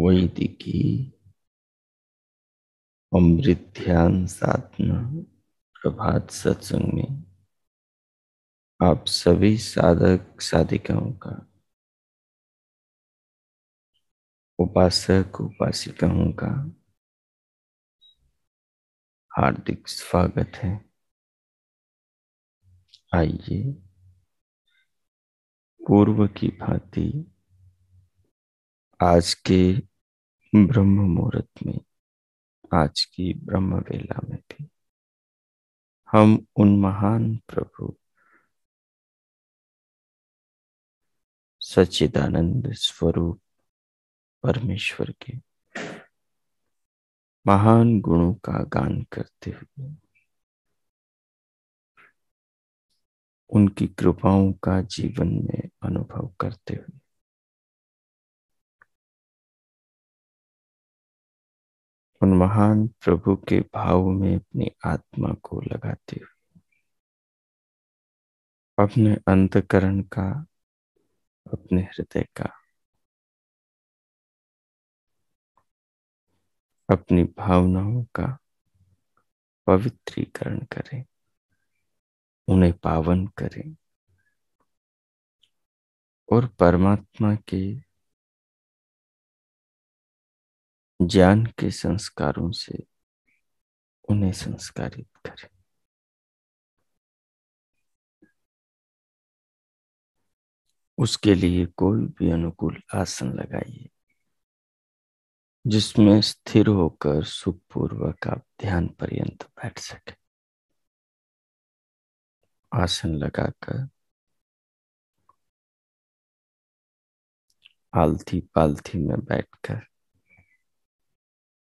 वैदिकी अमृत ध्यान साधना प्रभात सत्संग में आप सभी साधक साधिकाओं का, उपासक उपासिकाओं का हार्दिक स्वागत है। आइए पूर्व की भांति आज के ब्रह्म मुहूर्त में, आज की ब्रह्म वेला में भी हम उन महान प्रभु सच्चिदानंद स्वरूप परमेश्वर के महान गुणों का गान करते हुए, उनकी कृपाओं का जीवन में अनुभव करते हुए उन महान प्रभु के भाव में अपनी आत्मा को लगाते हुए अपने अंतःकरण का, अपने हृदय का, अपनी भावनाओं का पवित्रीकरण करें, उन्हें पावन करें और परमात्मा के ज्ञान के संस्कारों से उन्हें संस्कारित करें। उसके लिए कोई भी अनुकूल आसन लगाइए जिसमें स्थिर होकर सुखपूर्वक आप ध्यान पर्यंत बैठ सके। आसन लगाकर आलथी पालथी में बैठकर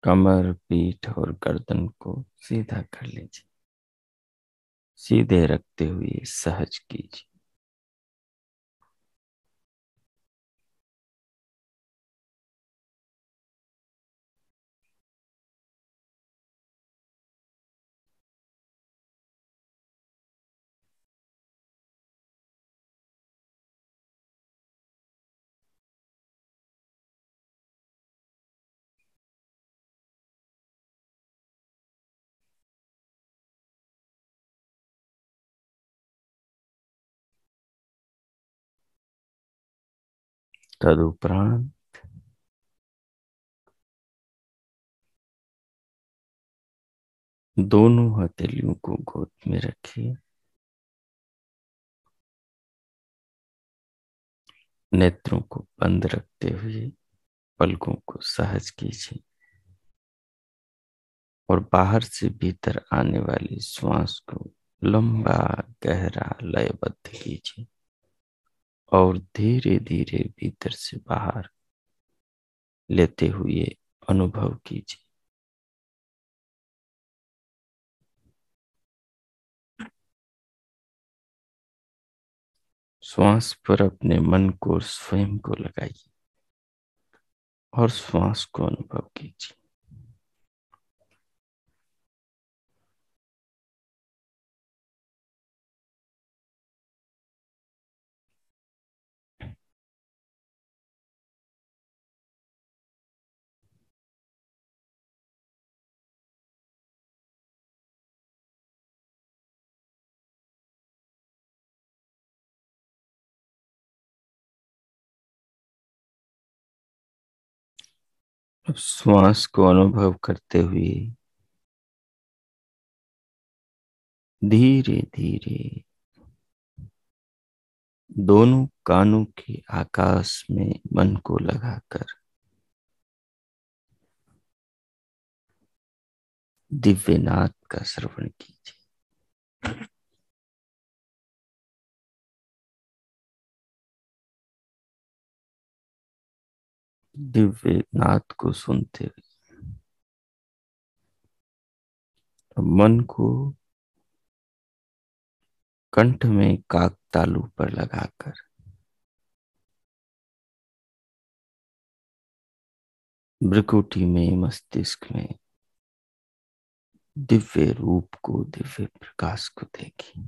कमर, पीठ और गर्दन को सीधा कर लीजिए। सीधे रखते हुए सहज कीजिए। तदुपरांत दोनों हथेलियों को गोद में रखिए। नेत्रों को बंद रखते हुए पलकों को सहज कीजिए और बाहर से भीतर आने वाली श्वास को लंबा गहरा लयबद्ध कीजिए और धीरे धीरे भीतर से बाहर लेते हुए अनुभव कीजिए। श्वास पर अपने मन को, स्वयं को लगाइए और श्वास को अनुभव कीजिए। अब श्वास को अनुभव करते हुए धीरे धीरे दोनों कानों के आकाश में मन को लगाकर दिव्य नाद का श्रवण कीजिए। दिव्य नाद को सुनते हुए मन को कंठ में काक तालु पर लगाकर भ्रुकुटी में, मस्तिष्क में दिव्य रूप को, दिव्य प्रकाश को देखिए।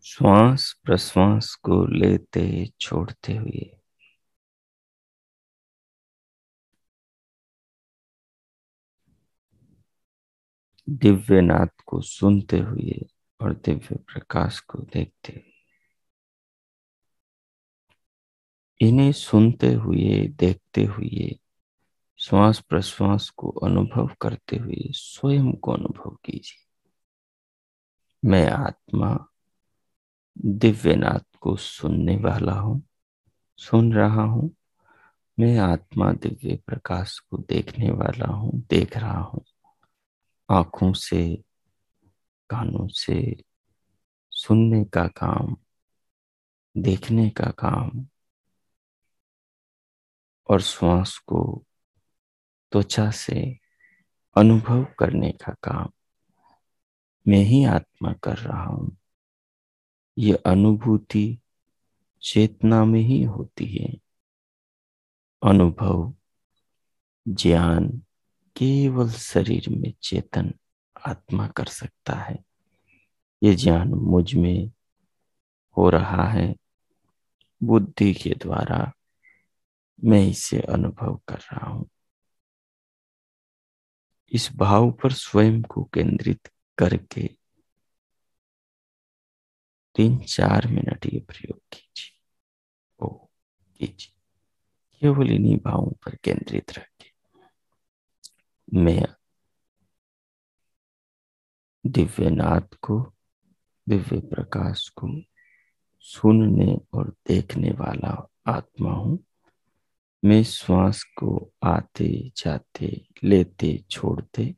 श्वास प्रश्वास को लेते छोड़ते हुए, दिव्य नाद को सुनते हुए और दिव्य प्रकाश को देखते हुए, इन्हें सुनते हुए देखते हुए, श्वास प्रश्वास को अनुभव करते हुए स्वयं को अनुभव कीजिए। मैं आत्मा दिव्य नाद को सुनने वाला हूँ, सुन रहा हूँ। मैं आत्मा दिव्य प्रकाश को देखने वाला हूँ, देख रहा हूँ। आंखों से, कानों से सुनने का काम, देखने का काम और श्वास को त्वचा से अनुभव करने का काम मैं ही आत्मा कर रहा हूं। ये अनुभूति चेतना में ही होती है। अनुभव, ज्ञान केवल शरीर में चेतन आत्मा कर सकता है। ये ज्ञान मुझ में हो रहा है, बुद्धि के द्वारा मैं इसे अनुभव कर रहा हूं। इस भाव पर स्वयं को केंद्रित करके 3-4 मिनट ये प्रयोग कीजिए। ओ कीजिए, केवल इन्हीं भावों पर केंद्रित रखिए। मैं दिव्य नाद को, दिव्य प्रकाश को सुनने और देखने वाला आत्मा हूं। मैं श्वास को आते जाते, लेते छोड़ते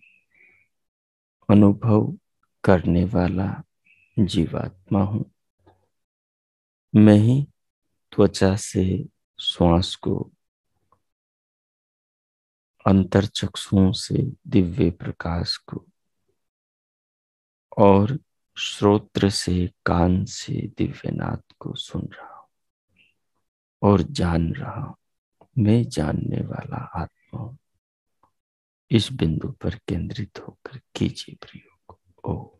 अनुभव करने वाला जीवात्मा हूं। मैं ही त्वचा से श्वास को, अंतर चक्षुओं से दिव्य प्रकाश को और श्रोत्र से, कान से दिव्य नाद को सुन रहा हूं और जान रहा हूं। मैं जानने वाला आत्मा हूं। इस बिंदु पर केंद्रित होकर कीजिए प्रयोग। ओ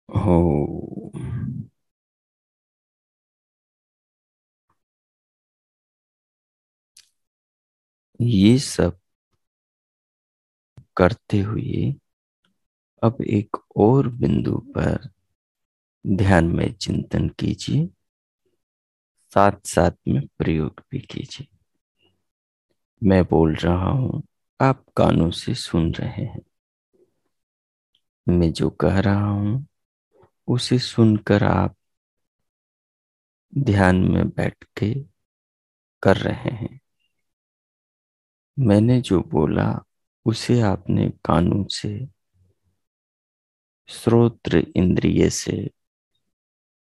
हो। ये सब करते हुए अब एक और बिंदु पर ध्यान में चिंतन कीजिए, साथ साथ में प्रयोग भी कीजिए। मैं बोल रहा हूं, आप कानों से सुन रहे हैं। मैं जो कह रहा हूं उसे सुनकर आप ध्यान में बैठ के कर रहे हैं। मैंने जो बोला उसे आपने कानों से, श्रोत्र इंद्रिय से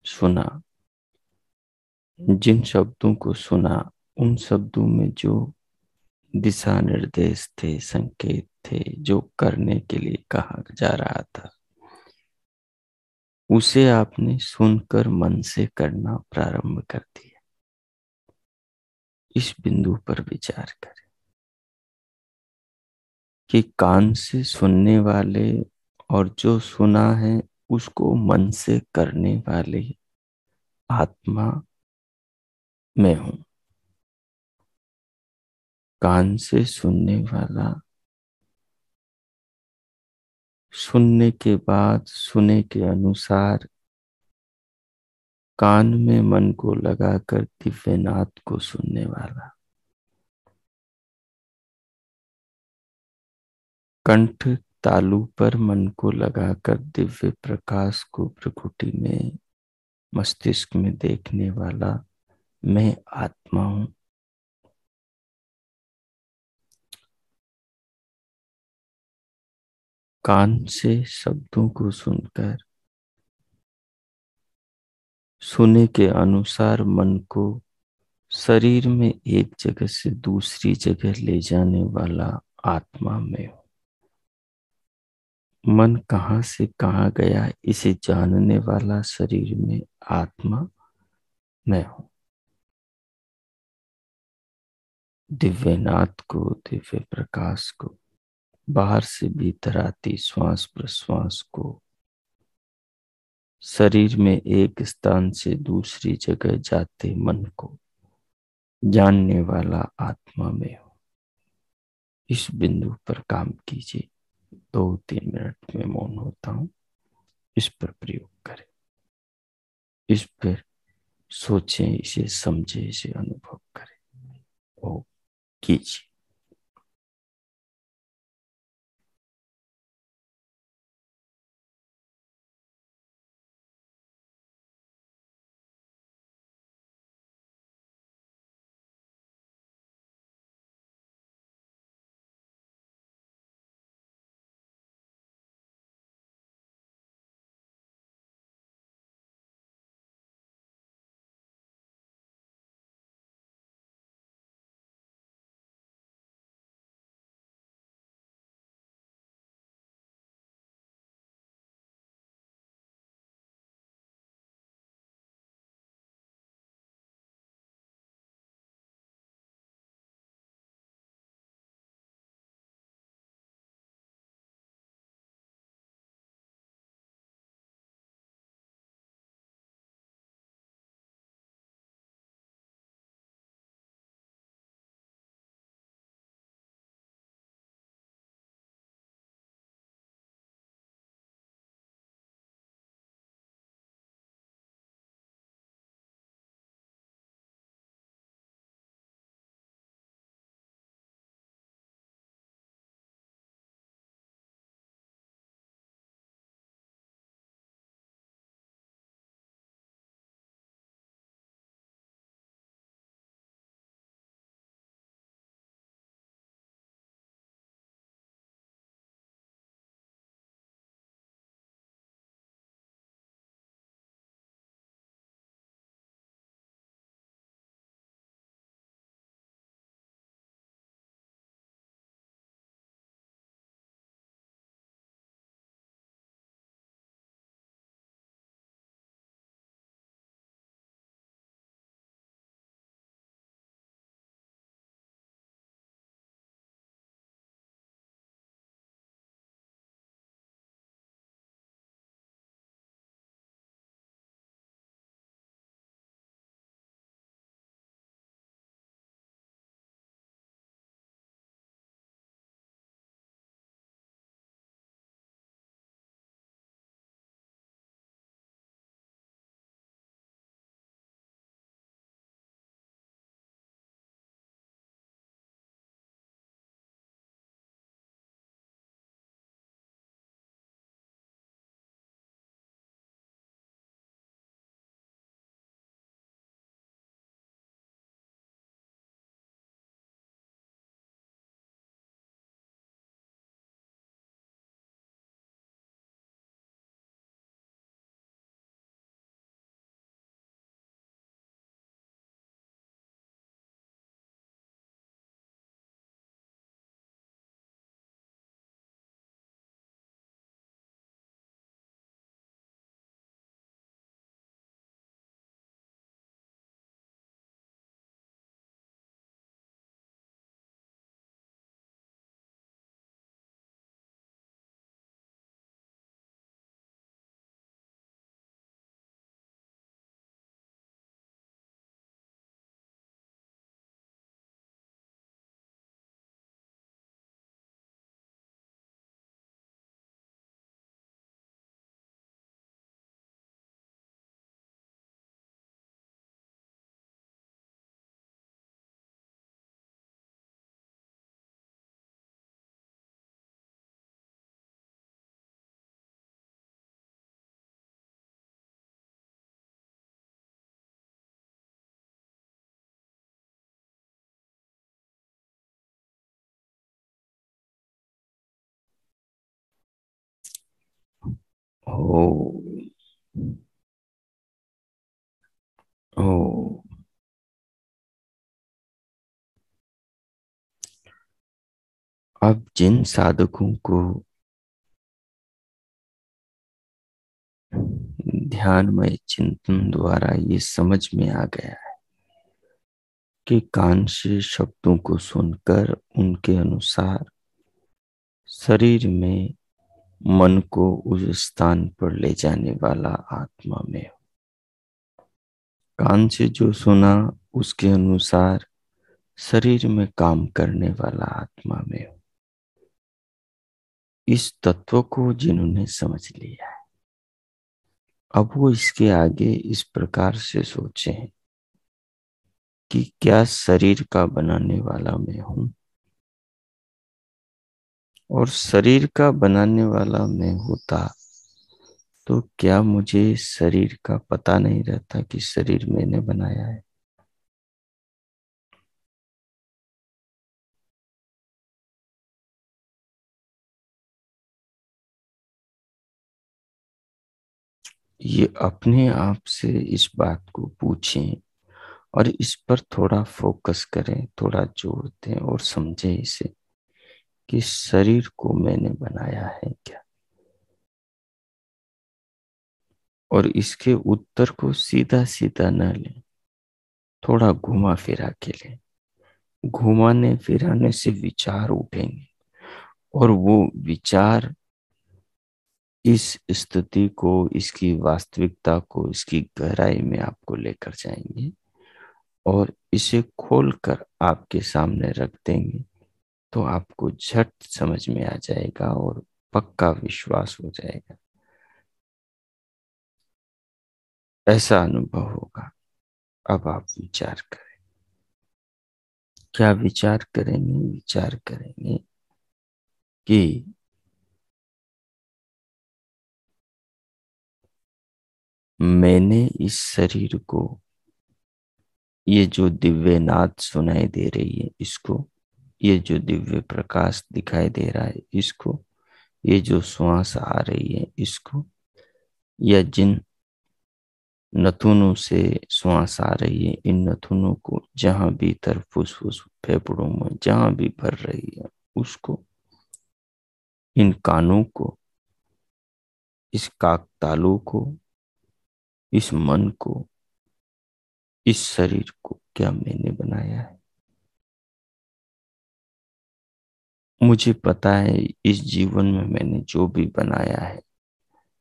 सुना। जिन शब्दों को सुना, उन शब्दों में जो दिशा निर्देश थे, संकेत थे, जो करने के लिए कहा जा रहा था, उसे आपने सुनकर मन से करना प्रारंभ कर दिया। इस बिंदु पर विचार करें कि कान से सुनने वाले और जो सुना है उसको मन से करने वाले आत्मा मैं हूं। कान से सुनने वाला सुनने के बाद सुने के अनुसार कान में मन को लगाकर दिव्यनाद को सुनने वाला, कंठ तालु पर मन को लगाकर दिव्य प्रकाश को प्रकृति में, मस्तिष्क में देखने वाला मैं आत्मा हूं। कान से शब्दों को सुनकर सुने के अनुसार मन को शरीर में एक जगह से दूसरी जगह ले जाने वाला आत्मा में हूं। मन कहाँ से कहाँ गया इसे जानने वाला शरीर में आत्मा मैं हूं। दिव्यनाथ को, दिव्य प्रकाश को, बाहर से भीतर आती श्वास प्रश्वास को, शरीर में एक स्थान से दूसरी जगह जाते मन को जानने वाला आत्मा में हूं। इस बिंदु पर काम कीजिए। 2-3 मिनट में मौन होता हूं। इस पर प्रयोग करें, इस पर सोचें, इसे समझें, इसे अनुभव करें। ओ कीजिए। ओ ओ अब जिन साधकों को ध्यानमय चिंतन द्वारा ये समझ में आ गया है कि कान से शब्दों को सुनकर उनके अनुसार शरीर में मन को उस स्थान पर ले जाने वाला आत्मा में हो। कान से जो सुना उसके अनुसार शरीर में काम करने वाला आत्मा में हो। इस तत्व को जिन्होंने समझ लिया है, अब वो इसके आगे इस प्रकार से सोचें कि क्या शरीर का बनाने वाला मैं हूं, और शरीर का बनाने वाला मैं होता तो क्या मुझे शरीर का पता नहीं रहता कि शरीर मैंने बनाया है। ये अपने आप से इस बात को पूछें और इस पर थोड़ा फोकस करें, थोड़ा जोर दें और समझें इसे कि शरीर को मैंने बनाया है क्या। और इसके उत्तर को सीधा सीधा न लें, थोड़ा घुमा फिरा के लें। घुमाने फिराने से विचार उठेंगे और वो विचार इस स्थिति को, इसकी वास्तविकता को, इसकी गहराई में आपको लेकर जाएंगे और इसे खोलकर आपके सामने रख देंगे तो आपको झट समझ में आ जाएगा और पक्का विश्वास हो जाएगा। ऐसा अनुभव होगा। अब आप विचार करें। क्या विचार करेंगे? विचार करेंगे कि मैंने इस शरीर को, ये जो दिव्य नाद सुनाई दे रही है इसको, ये जो दिव्य प्रकाश दिखाई दे रहा है इसको, ये जो श्वास आ रही है इसको, या जिन नथुनों से श्वास आ रही है इन नथुनों को, जहां भीतर फुसफुस फेफड़ों में जहां भी भर रही है उसको, इन कानों को, इस काकतालू को, इस मन को, इस शरीर को क्या मैंने बनाया है? मुझे पता है इस जीवन में मैंने जो भी बनाया है,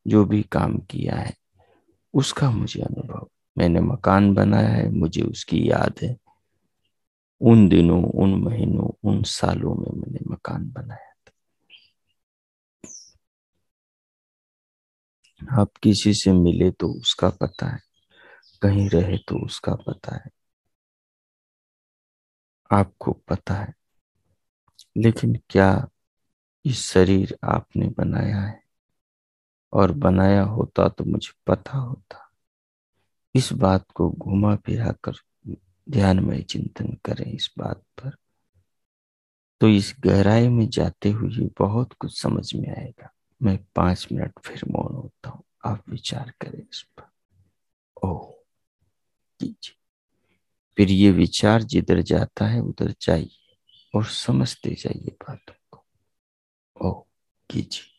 जो भी काम किया है उसका मुझे अनुभव। मैंने मकान बनाया है, मुझे उसकी याद है। उन दिनों, उन महीनों, उन सालों में मैंने मकान बनाया। आप किसी से मिले तो उसका पता है, कहीं रहे तो उसका पता है, आपको पता है। लेकिन क्या इस शरीर आपने बनाया है? और बनाया होता तो मुझे पता होता। इस बात को घुमा फिरा कर ध्यान में चिंतन करें इस बात पर, तो इस गहराई में जाते हुए बहुत कुछ समझ में आएगा। मैं 5 मिनट फिर मौन होता हूँ, आप विचार करें इस पर। ओह कीजिए। फिर ये विचार जिधर जाता है उधर जाइए और समझते जाइए बातों को। ओह कीजिए।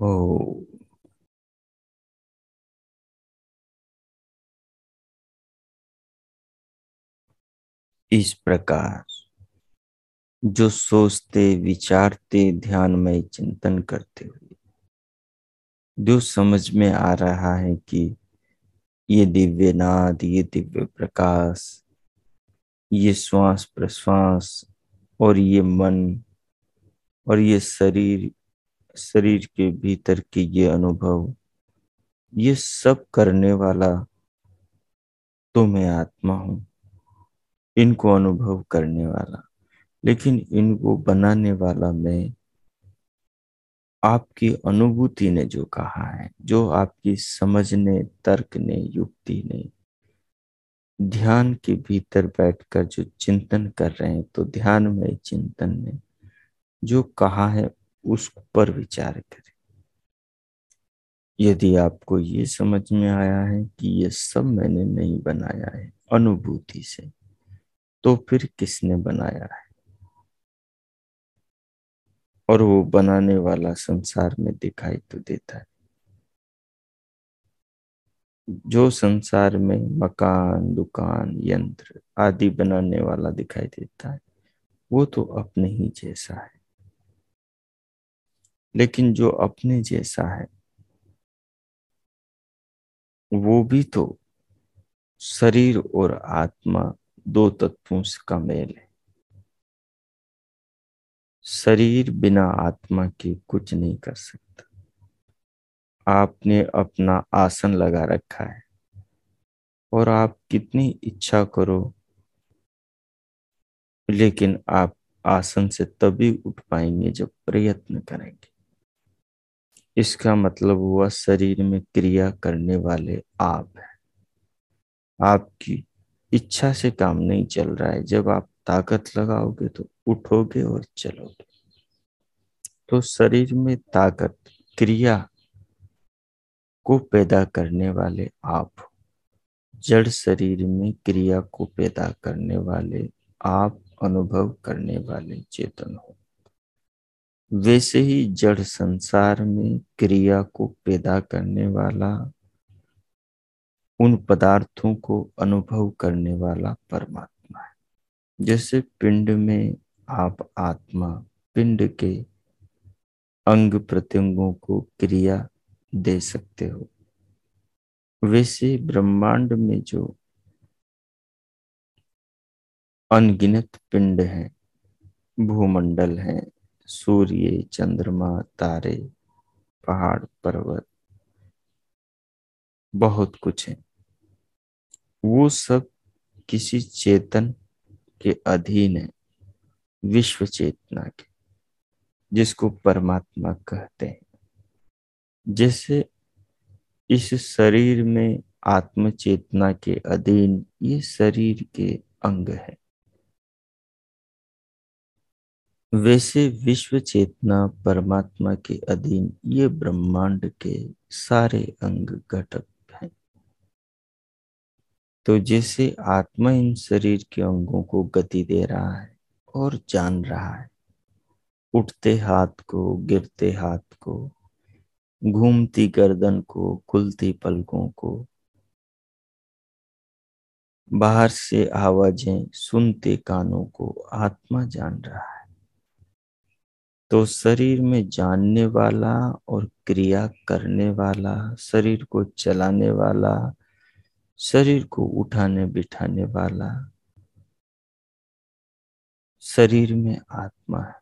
ओ, इस प्रकार जो सोचते विचारते ध्यान में चिंतन करते हुए जो समझ में आ रहा है कि ये दिव्य नाद, ये दिव्य प्रकाश, ये श्वास प्रश्वास और ये मन और ये शरीर, शरीर के भीतर के ये अनुभव, ये सब करने वाला तो मैं आत्मा हूं, इनको अनुभव करने वाला, लेकिन इनको बनाने वाला मैं। आपकी अनुभूति ने जो कहा है, जो आपकी समझ ने, तर्क ने, युक्ति ने, ध्यान के भीतर बैठकर जो चिंतन कर रहे हैं, तो ध्यान में चिंतन ने जो कहा है उस पर विचार करें। यदि आपको ये समझ में आया है कि ये सब मैंने नहीं बनाया है अनुभूति से, तो फिर किसने बनाया है? और वो बनाने वाला संसार में दिखाई तो देता है। जो संसार में मकान, दुकान, यंत्र आदि बनाने वाला दिखाई देता है, वो तो अपने ही जैसा है। लेकिन जो अपने जैसा है, वो भी तो शरीर और आत्मा, दो तत्वों का मेल है। शरीर बिना आत्मा के कुछ नहीं कर सकता। आपने अपना आसन लगा रखा है और आप कितनी इच्छा करो, लेकिन आप आसन से तभी उठ पाएंगे जब प्रयत्न करेंगे। इसका मतलब हुआ शरीर में क्रिया करने वाले आप हैं। आपकी इच्छा से काम नहीं चल रहा है। जब आप ताकत लगाओगे तो उठोगे और चलोगे। तो शरीर में ताकत, क्रिया को पैदा करने वाले आप हो। जड़ शरीर में क्रिया को पैदा करने वाले आप, अनुभव करने वाले चेतन हो। वैसे ही जड़ संसार में क्रिया को पैदा करने वाला, उन पदार्थों को अनुभव करने वाला परमात्मा है। जैसे पिंड में आप आत्मा, पिंड के अंग प्रत्यंगों को क्रिया दे सकते हो, वैसे ब्रह्मांड में जो अनगिनत पिंड हैं, भूमंडल हैं, सूर्य, चंद्रमा, तारे, पहाड़, पर्वत, बहुत कुछ है, वो सब किसी चेतन के अधीन है, विश्व चेतना के, जिसको परमात्मा कहते हैं। जैसे इस शरीर में आत्म चेतना के अधीन ये शरीर के अंग है, वैसे विश्व चेतना परमात्मा के अधीन ये ब्रह्मांड के सारे अंग घटक हैं। तो जैसे आत्मा इन शरीर के अंगों को गति दे रहा है और जान रहा है, उठते हाथ को, गिरते हाथ को, घूमती गर्दन को, खुलती पलकों को, बाहर से आवाजें सुनते कानों को आत्मा जान रहा है। तो शरीर में जानने वाला और क्रिया करने वाला, शरीर को चलाने वाला, शरीर को उठाने बिठाने वाला, शरीर में आत्मा है।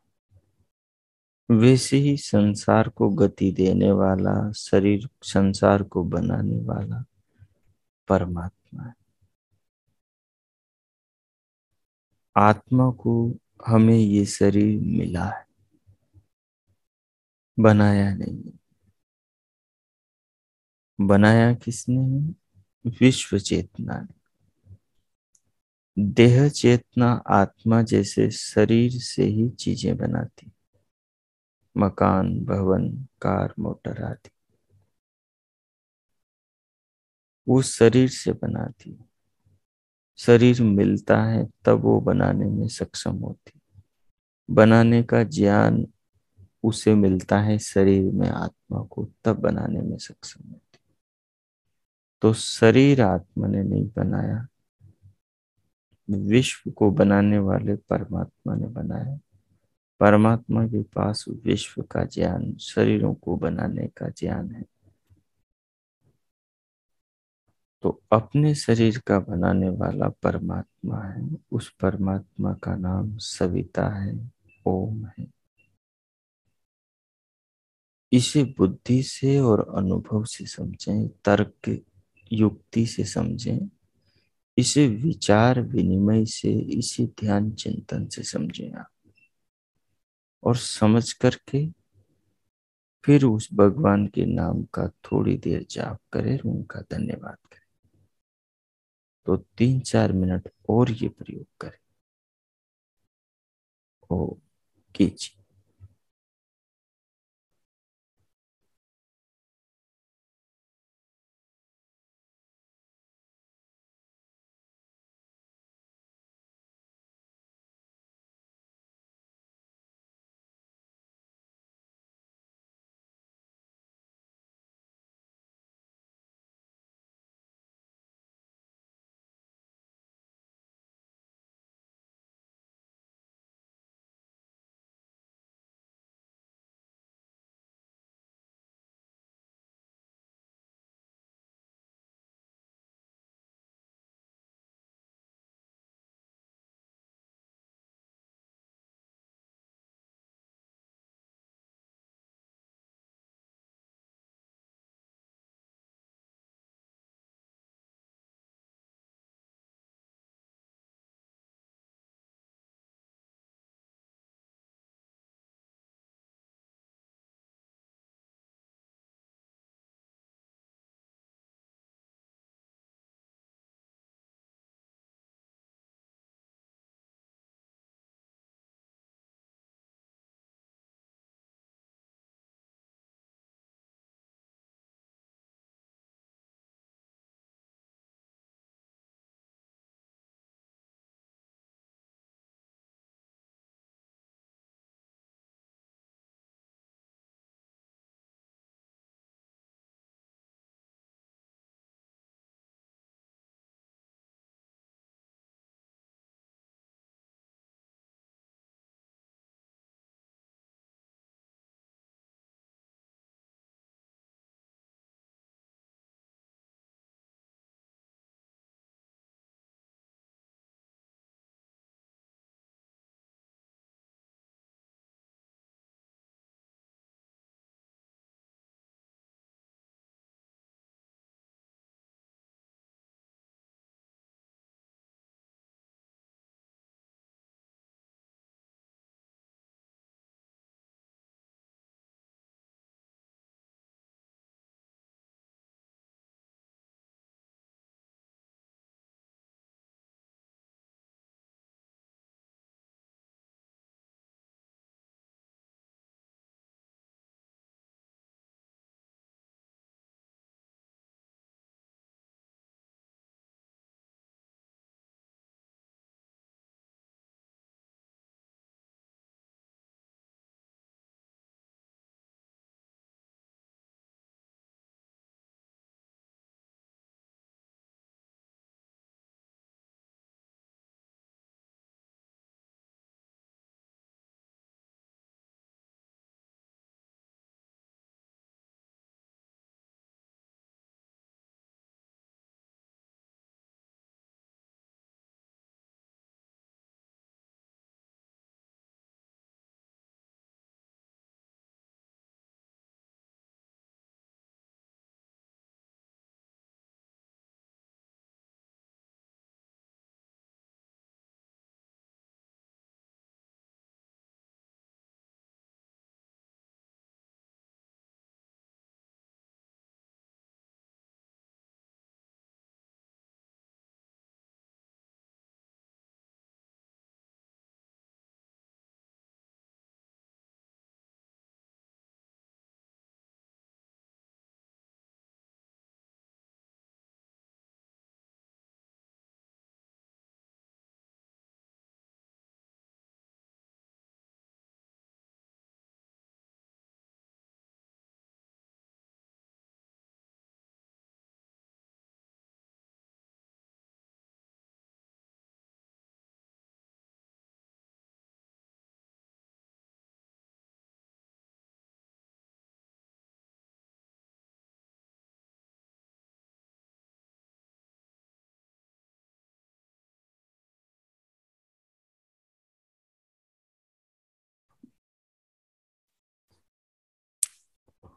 वैसे ही संसार को गति देने वाला, शरीर संसार को बनाने वाला परमात्मा है। आत्मा को हमें ये शरीर मिला है, बनाया नहीं। बनाया किसने है? विश्व चेतना ने। देह चेतना आत्मा जैसे शरीर से ही चीजें बनाती, मकान, भवन, कार, मोटर आदि वो शरीर से बनाती। शरीर मिलता है तब वो बनाने में सक्षम होती। बनाने का ज्ञान उसे मिलता है शरीर में आत्मा को तब बनाने में सक्षम होती। तो शरीर आत्मा ने नहीं बनाया, विश्व को बनाने वाले परमात्मा ने बनाया। परमात्मा के पास विश्व का ज्ञान, शरीरों को बनाने का ज्ञान है। तो अपने शरीर का बनाने वाला परमात्मा है। उस परमात्मा का नाम सविता है, ओम है। इसे बुद्धि से और अनुभव से समझें, तर्क युक्ति से समझें, इसे विचार विनिमय से, इसे ध्यान चिंतन से समझें आप। और समझ करके फिर उस भगवान के नाम का थोड़ी देर जाप करें, उनका धन्यवाद करें। तो 3-4 मिनट और ये प्रयोग करें। ओ कीजिए।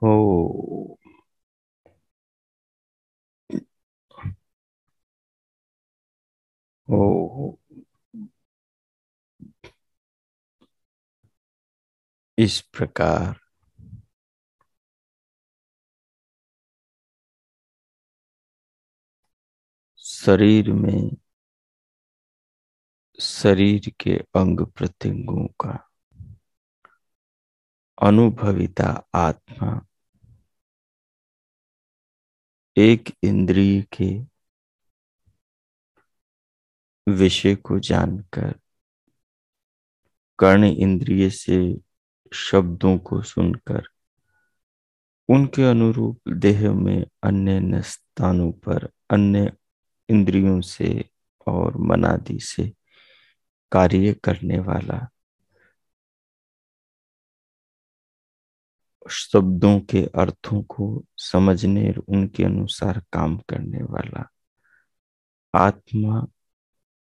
हो हो। इस प्रकार शरीर में शरीर के अंग प्रत्यंगों का अनुभविता आत्मा एक इंद्रिय के विषय को जानकर कर्ण इंद्रिय से शब्दों को सुनकर उनके अनुरूप देह में अन्य अन्य स्थानों पर अन्य इंद्रियों से और मनादि से कार्य करने वाला, शब्दों के अर्थों को समझने और उनके अनुसार काम करने वाला आत्मा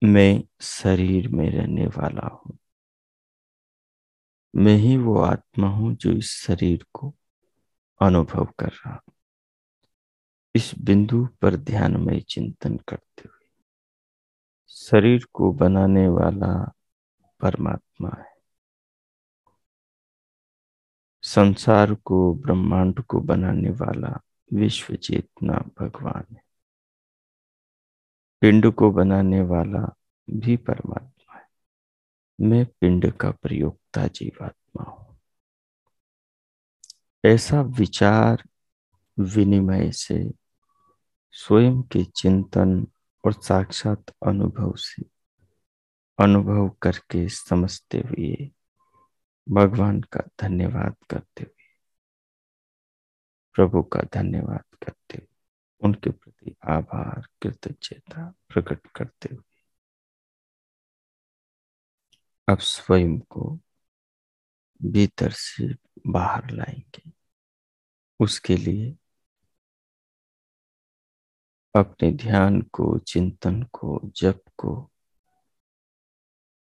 मैं शरीर में रहने वाला हूँ। मैं ही वो आत्मा हूँ जो इस शरीर को अनुभव कर रहा हूँ। इस बिंदु पर ध्यानमय चिंतन करते हुए शरीर को बनाने वाला परमात्मा है, संसार को ब्रह्मांड को बनाने वाला विश्व चेतना भगवान है, पिंड को बनाने वाला भी परमात्मा है। मैं पिंड का प्रयोक्ता जीवात्मा हूं। ऐसा विचार विनिमय से स्वयं के चिंतन और साक्षात अनुभव से अनुभव करके समझते हुए भगवान का धन्यवाद करते हुए, प्रभु का धन्यवाद करते हुए, उनके प्रति आभार कृतज्ञता प्रकट करते हुए अब स्वयं को भीतर से बाहर लाएंगे। उसके लिए अपने ध्यान को, चिंतन को, जप को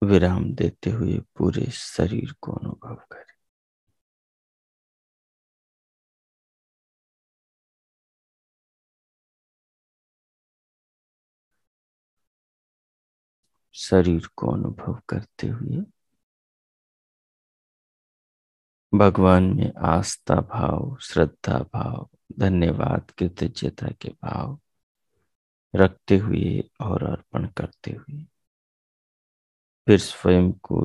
विराम देते हुए पूरे शरीर को अनुभव करें। शरीर को अनुभव करते हुए भगवान में आस्था भाव, श्रद्धा भाव, धन्यवाद कृतज्ञता के भाव रखते हुए और अर्पण करते हुए फिर स्वयं को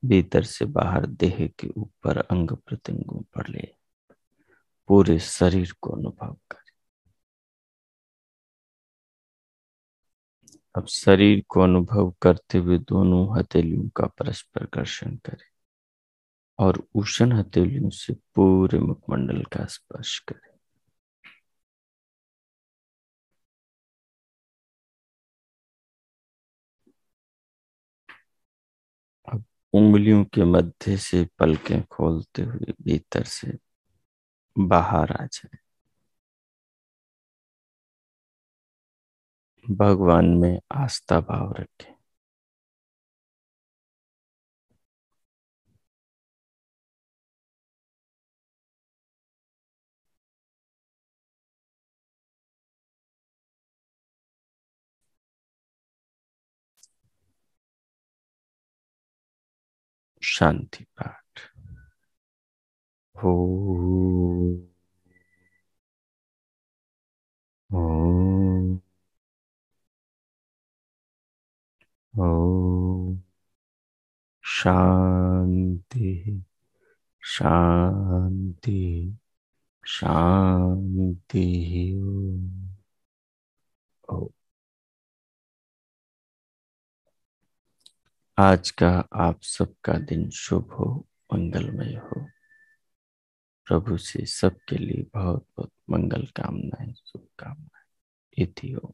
भीतर से बाहर देह के ऊपर अंग प्रत्यंगों पर ले पूरे शरीर को अनुभव करें। अब शरीर को अनुभव करते हुए दोनों हथेलियों का परस्पर घर्षण करें और उष्ण हथेलियों से पूरे मुखमंडल का स्पर्श करें। अब उंगलियों के मध्य से पलकें खोलते हुए भीतर से बाहर आ जाए। भगवान में आस्था भाव रखें। शांति पाठ। हो हो हो। शांति शांति शांति। ओ, आज का आप सबका दिन शुभ हो, मंगलमय हो। प्रभु से सबके लिए बहुत बहुत मंगल कामनाएं, शुभकामनाएं। इति ओम।